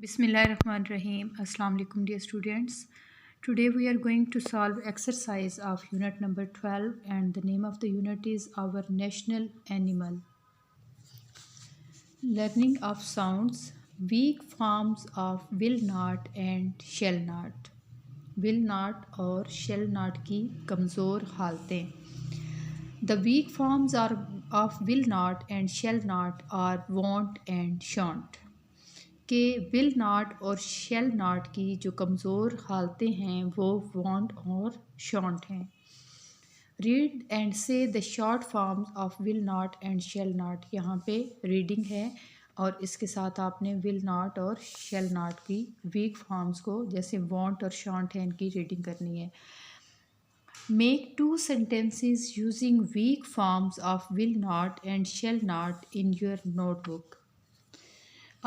Bismillahirrahmanirrahim. Assalamu alaikum dear students. Today we are going to solve exercise of unit number 12 and the name of the unit is our national animal. Learning of sounds, weak forms of will not and shall not. Will not और shall not की कमज़ोर हालतें. The weak forms are of will not and shall not are won't and shan't. के will not और shall not की जो कमज़ोर हालतें हैं वो वांट और शॉन्ट हैं. रीड एंड से the short forms of will not and shall not. यहाँ पे रीडिंग है और इसके साथ आपने विल नॉट और शेल नॉट की वीक फॉर्म्स को जैसे वांट और शॉन्ट है इनकी रीडिंग करनी है. Make 2 sentences using weak forms of will not and shall not in your notebook.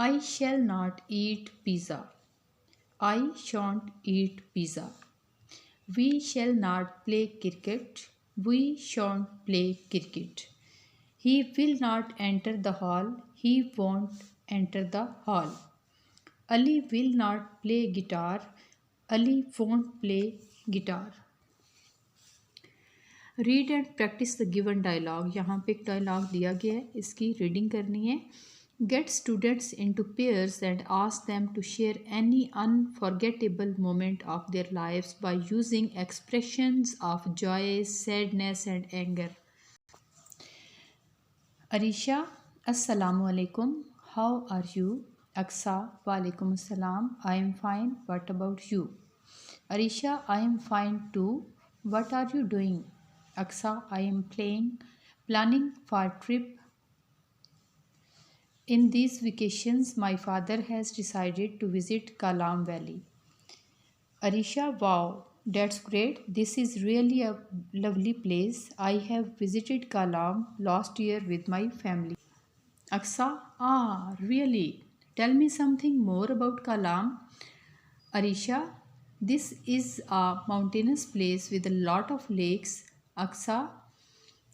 I shall not eat pizza. I shan't eat pizza. We shall not play cricket. We shan't play cricket. He will not enter the hall. He won't enter the hall. Ali will not play guitar. Ali won't play guitar. Read and practise the given dialogue. यहाँ पे एक dialogue दिया गया है, इसकी reading करनी है. Get students into pairs and ask them to share any unforgettable moment of their lives by using expressions of joy, sadness and anger. Arisha, Assalamu alaikum. How are you? Aksa, Walaikum Assalam. I am fine. What about you? Arisha, I am fine too. What are you doing? Aksa, I am planning for trip. In these vacations, my father has decided to visit Kalam Valley. Arisha, wow, that's great. This is really a lovely place. I have visited Kalam last year with my family. Aksa, really? Tell me something more about Kalam. Arisha, this is a mountainous place with a lot of lakes. Aksa,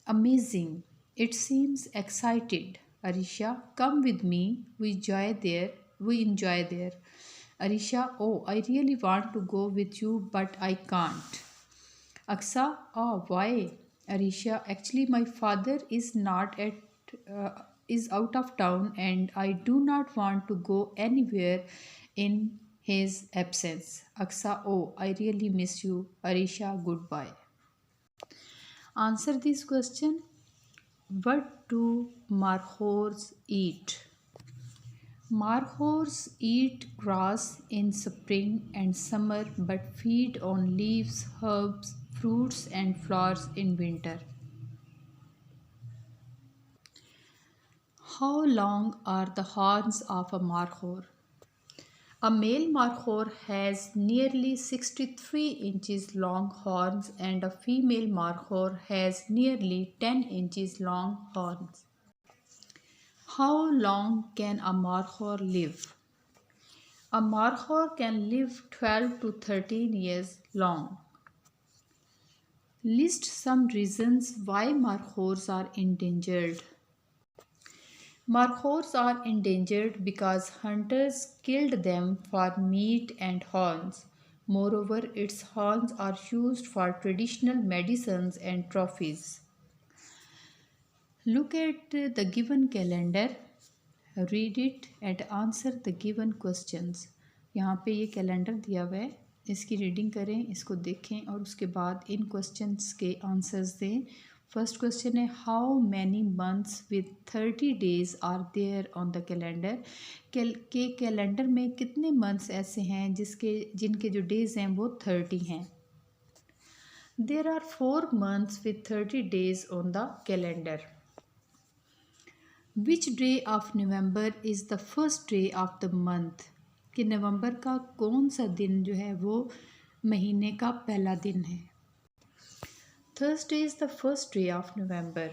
amazing. It seems excited. Arisha, come with me. We enjoy there. Arisha, oh, I really want to go with you, but I can't. Aksa, why? Arisha, actually my father is out of town and I do not want to go anywhere in his absence. Aksa, oh, I really miss you. Arisha, goodbye. Answer this question. What do markhors eat? Markhors eat grass in spring and summer but feed on leaves, herbs, fruits and flowers in winter. How long are the horns of a markhor? A male markhor has nearly 63 inches long horns and a female markhor has nearly 10 inches long horns. How long can a markhor live? A markhor can live 12 to 13 years long. List some reasons why markhors are endangered. Markhors are endangered because hunters killed them for meat and horns. Moreover, its horns are used for traditional medicines and trophies. Look at the given calendar. Read it and answer the given questions. यहाँ पे ये calendar दिया हुआ है, इसकी reading करें, इसको देखें और उसके बाद इन क्वेश्चंस के आंसर्स दें. फर्स्ट क्वेश्चन है how many months with 30 days are there on the calendar. के कैलेंडर में कितने मंथ्स ऐसे हैं जिनके जो डेज़ हैं वो 30 हैं. There are 4 months with 30 days on the calendar. Which day of November is the first day of the month. कि नवंबर का कौन सा दिन जो है वो महीने का पहला दिन है. Thursday is the first day of November.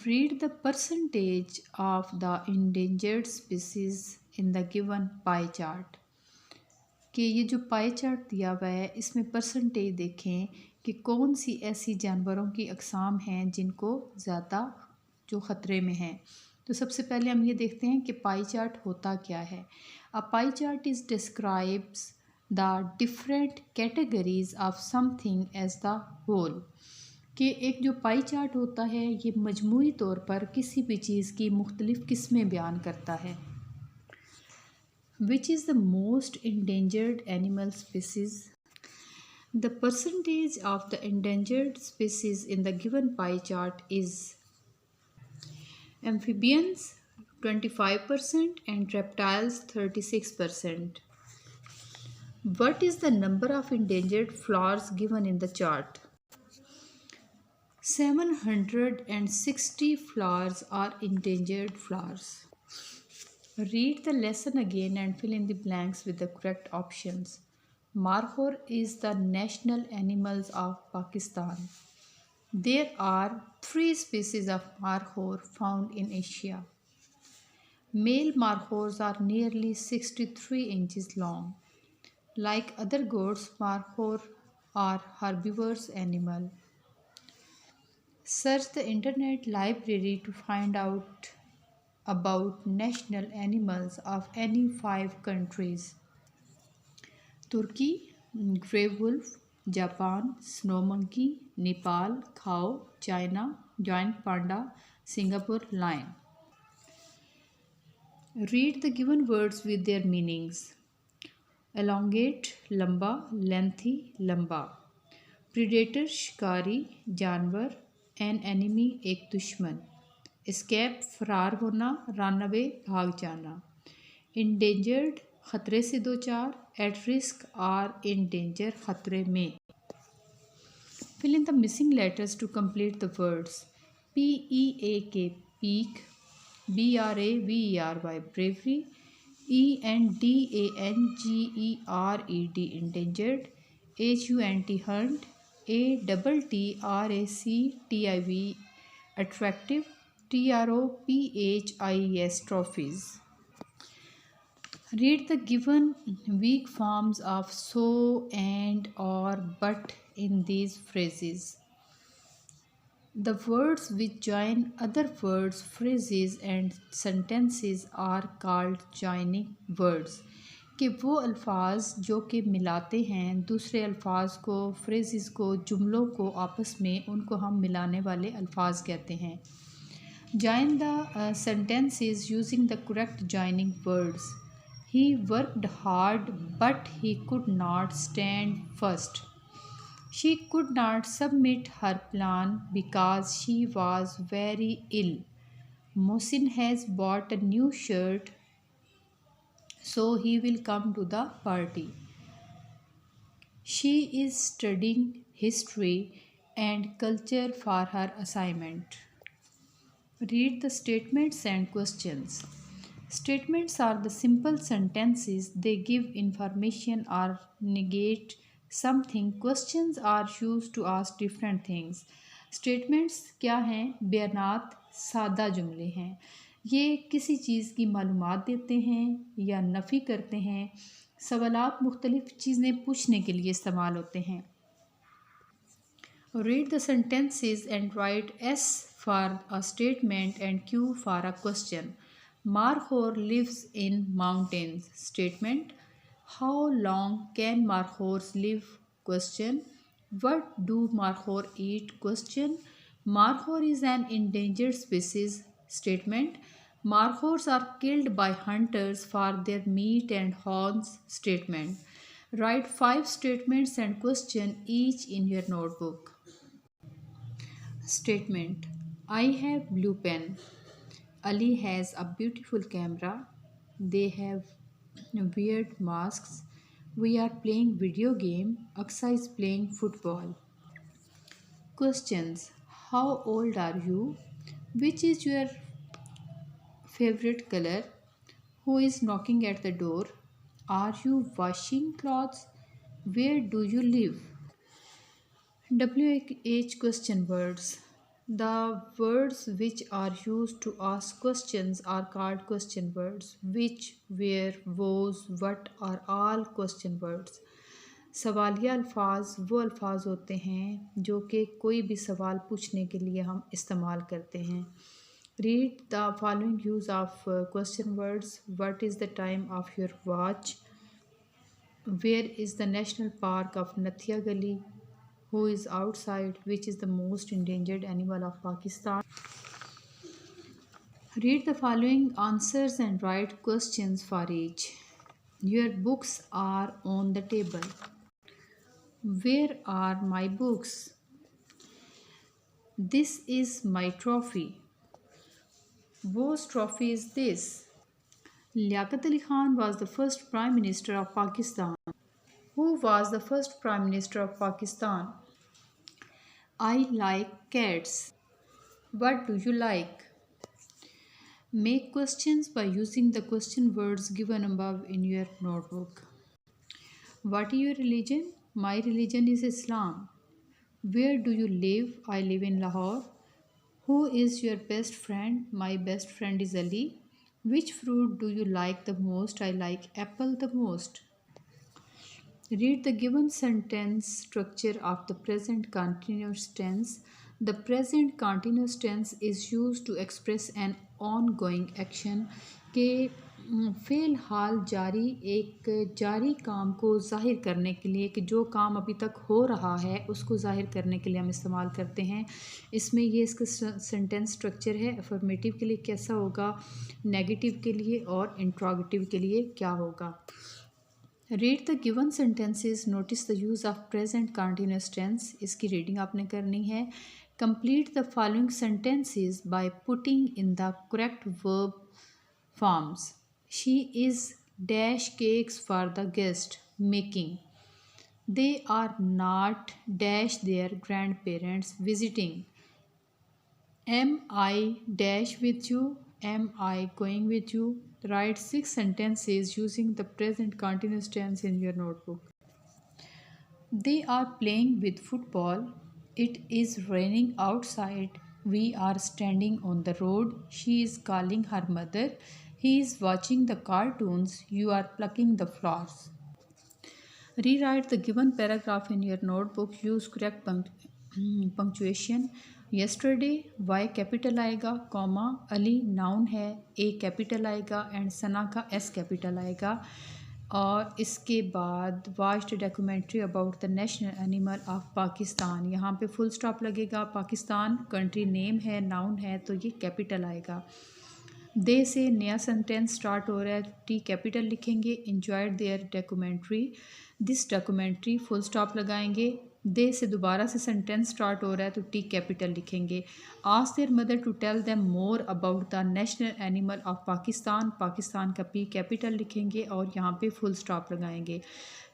Read the percentage of the endangered species in the given pie chart. कि ये जो पाई चार्ट दिया हुआ है इसमें परसेंटेज देखें कि कौन सी ऐसी जानवरों की अक़साम हैं जिनको ज़्यादा जो ख़तरे में हैं. तो सबसे पहले हम ये देखते हैं कि पाई चार्ट होता क्या है। A pie chart is describes the different categories of something as the whole. कि एक जो पाई चार्ट होता है ये मजमूई तौर पर किसी भी चीज़ की मुख्तलिफ़ किस्में बयान करता है। Which is the most endangered animal species. The percentage of the endangered species in the given pie chart is amphibians 25% and reptiles 36%. What is the number of endangered flowers given in the chart? 760 flowers are endangered flowers. Read the lesson again and fill in the blanks with the correct options. Markhor is the national animals of Pakistan. There are 3 species of markhor found in Asia. Male markhors are nearly 63 inches long. Like other goats, markhor are herbivorous animal. Search the internet library to find out about national animals of any 5 countries. Turkey, grey wolf, Japan, snow monkey, Nepal, cow, China, giant panda, Singapore, lion. Read the given words with their meanings. Elongate, lamba, lengthy, lamba. Predator, शिकारी, जानवर, an enemy, एक दुश्मन. Escape, फरार होना, run away, भाग जाना. Endangered, खतरे से दो चार. At risk or in danger, खतरे में. Fill in the missing letters to complete the words. P-E-A-K, peak. B-R-A-V-E-R-Y, bravery. E-N-D-A-N-G-E-R-E-D, endangered. H-U-N-T, hunt. A-T-T-R-A-C-T-I-V, attractive. T-R-O-P-H-I-E-S, trophies. Read the given weak forms of so, and, or, but in these phrases. The words which join other words, phrases and sentences are called joining words. कि वो अल्फाज जो कि मिलाते हैं दूसरे अल्फाज को, फ्रेजेस को, जुमलों को आपस में, उनको हम मिलाने वाले अल्फाज कहते हैं. Join the sentences using the correct joining words. He worked hard but he could not stand first. She could not submit her plan because she was very ill. Mohsin has bought a new shirt, so he will come to the party. She is studying history and culture for her assignment. Read the statements and questions. Statements are the simple sentences. They give information or negate something. Questions are used to ask different things. Statements क्या हैं? बयानात सादा जुमले हैं. ये किसी चीज़ की मालूमात देते हैं या नफ़ी करते हैं. सवालात मुख्तलिफ़ चीज़ें पूछने के लिए इस्तेमाल होते हैं. Read the sentences and write S for a statement and Q for a question. Markhor lives in mountains. Statement. How long can markhors live? Question. What do markhor eat? Question. Markhor is an endangered species. Statement. Markhors are killed by hunters for their meat and horns. Statement. Write 5 statements and question each in your notebook. Statement. I have blue pen. Ali has a beautiful camera. They have weird masks. We are playing video game. Aksa is playing football. Questions. How old are you? Which is your favorite color? Who is knocking at the door? Are you washing clothes? Where do you live? WH question words. The words which are used to ask questions are called question words. Which, where, was, what are all question words. सवालिया अल्फाज वो अल्फाज होते हैं जो कि कोई भी सवाल पूछने के लिए हम इस्तेमाल करते हैं. Read the following use of question words. What is the time of your watch? Where is the national park of Nathia Gali? Who is outside? Which is the most endangered animal of Pakistan? Read the following answers and write questions for each. Your books are on the table. Where are my books? This is my trophy. Whose trophy is this? Liaquat Ali Khan was the first Prime Minister of Pakistan. Who was the first Prime Minister of Pakistan? I like cats. What do you like? Make questions by using the question words given above in your notebook. What is your religion? My religion is Islam. Where do you live? I live in Lahore. Who is your best friend? My best friend is Ali. Which fruit do you like the most? I like apple the most. Read the given sentence structure of the present continuous tense. The present continuous tense is used to express an ongoing action के फ़िलहाल जारी एक जारी काम को ज़ाहिर करने के लिए कि जो काम अभी तक हो रहा है उसको ज़ाहिर करने के लिए हम इस्तेमाल करते हैं। इसमें ये इसका सेंटेंस स्ट्रक्चर है। अफर्मेटिव के लिए कैसा होगा, नेगेटिव के लिए और इंट्रोगेटिव के लिए क्या होगा। Read the given sentences, notice the use of present continuous tense. इसकी रीडिंग आपने करनी है। Complete the following sentences by putting in the correct verb forms. She is dash cakes for the guest making. They are not dash their grand parents visiting. Am I dash with you? Am I going with you? Write 6 sentences using the present continuous tense in your notebook. They are playing with football. It is raining outside. We are standing on the road. She is calling her mother. He is watching the cartoons. You are plucking the flowers. Rewrite the given paragraph in your notebook. Use correct punctuation. Yesterday Y capital आएगा, comma Ali noun है, A capital आएगा and सना का S capital आएगा। और इसके बाद watched documentary about the national animal of Pakistan, यहाँ पे फुल स्टॉप लगेगा। पाकिस्तान कंट्री नेम है, नाउन है, तो ये कैपिटल आएगा। दे से नया सेंटेंस स्टार्ट हो रहा है, टी कैपिटल लिखेंगे। Enjoyed their documentary, this documentary full stop लगाएंगे। दे से दोबारा से सेंटेंस स्टार्ट हो रहा है तो टी कैपिटल लिखेंगे। Ask their mother to tell them more about the national animal of Pakistan, Pakistan का पी कैपिटल लिखेंगे और यहाँ पे फुल स्टॉप लगाएंगे।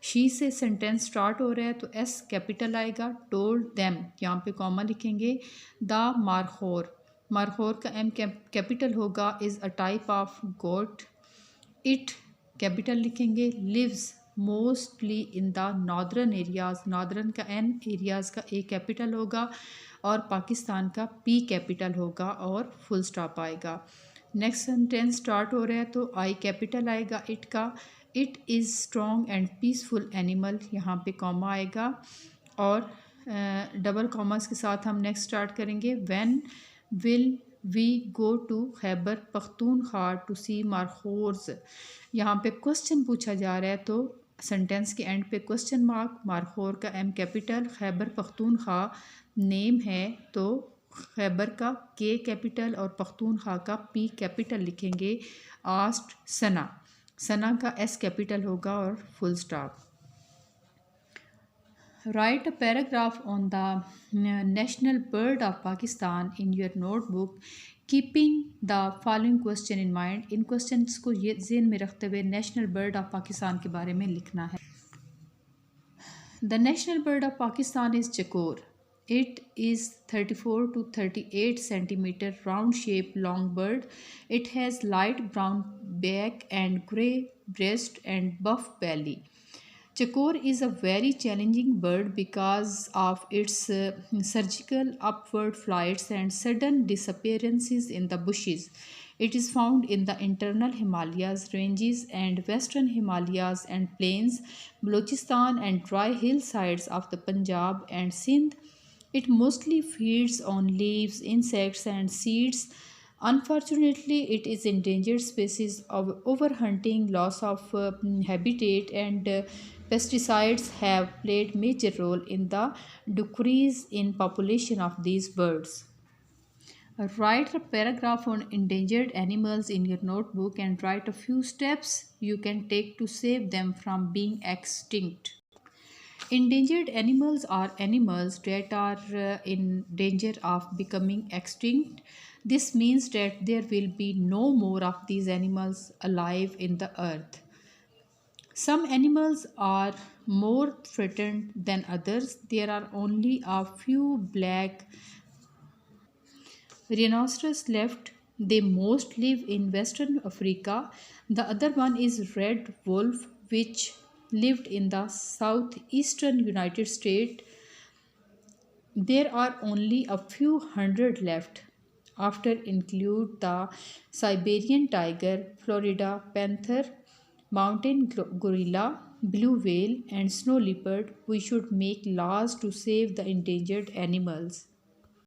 शी से सेंटेंस स्टार्ट हो रहा है तो एस कैपिटल आएगा। टोल्ड देम, यहाँ पे कॉमा लिखेंगे। द मारखोर, मारखोर का एम कैपिटल होगा। Is a type of goat. It capital लिखेंगे। Lives mostly in the northern areas, northern का एन, एरियाज़ का ए कैपिटल होगा और पाकिस्तान का पी कैपिटल होगा और फुल स्टॉप आएगा। नेक्स्ट सेंटेंस स्टार्ट हो रहा है तो आई कैपिटल आएगा इट का। It is strong and peaceful animal, यहाँ पे कॉमा आएगा और डबल कॉमर्स के साथ हम नेक्स्ट स्टार्ट करेंगे। When will we go to Khyber Pakhtunkhwa to see markhors, यहाँ पे क्वेश्चन पूछा जा रहा है तो सेंटेंस के एंड पे क्वेश्चन मार्क, मारखोर का M capital, Khyber Pakhtunkhwa name है तो खैबर का के कैपिटल और पख्तूनख्वा का पी कैपिटल लिखेंगे। आस्ट सना, सना का एस कैपिटल होगा और full stop. Write a paragraph on the national bird of Pakistan in your notebook, keeping the following question in mind. In questions को ये ज़हन में रखते हुए नेशनल बर्ड ऑफ पाकिस्तान के बारे में लिखना है। The national bird of Pakistan is chakor. It is 34 to 38 centimeter round shape long bird. It has light brown back and grey breast and buff belly. Chakor is a very challenging bird because of its surgical upward flights and sudden disappearances in the bushes. It is found in the internal Himalayas ranges and western Himalayas and plains, Balochistan and dry hillsides of the Punjab and Sindh. It mostly feeds on leaves, insects and seeds. Unfortunately, it is endangered species of overhunting, loss of habitat, and pesticides have played major role in the decrease in population of these birds. Write a paragraph on endangered animals in your notebook and write a few steps you can take to save them from being extinct. Endangered animals are animals that are in danger of becoming extinct. This means that there will be no more of these animals alive in the earth. Some animals are more threatened than others. There are only a few black rhinoceros left. They most live in Western Africa. The other one is red wolf, which lived in the southeastern United States. There are only a few hundred left. After include the Siberian tiger, Florida panther, mountain gorilla, blue whale, and snow leopard, we should make laws to save the endangered animals.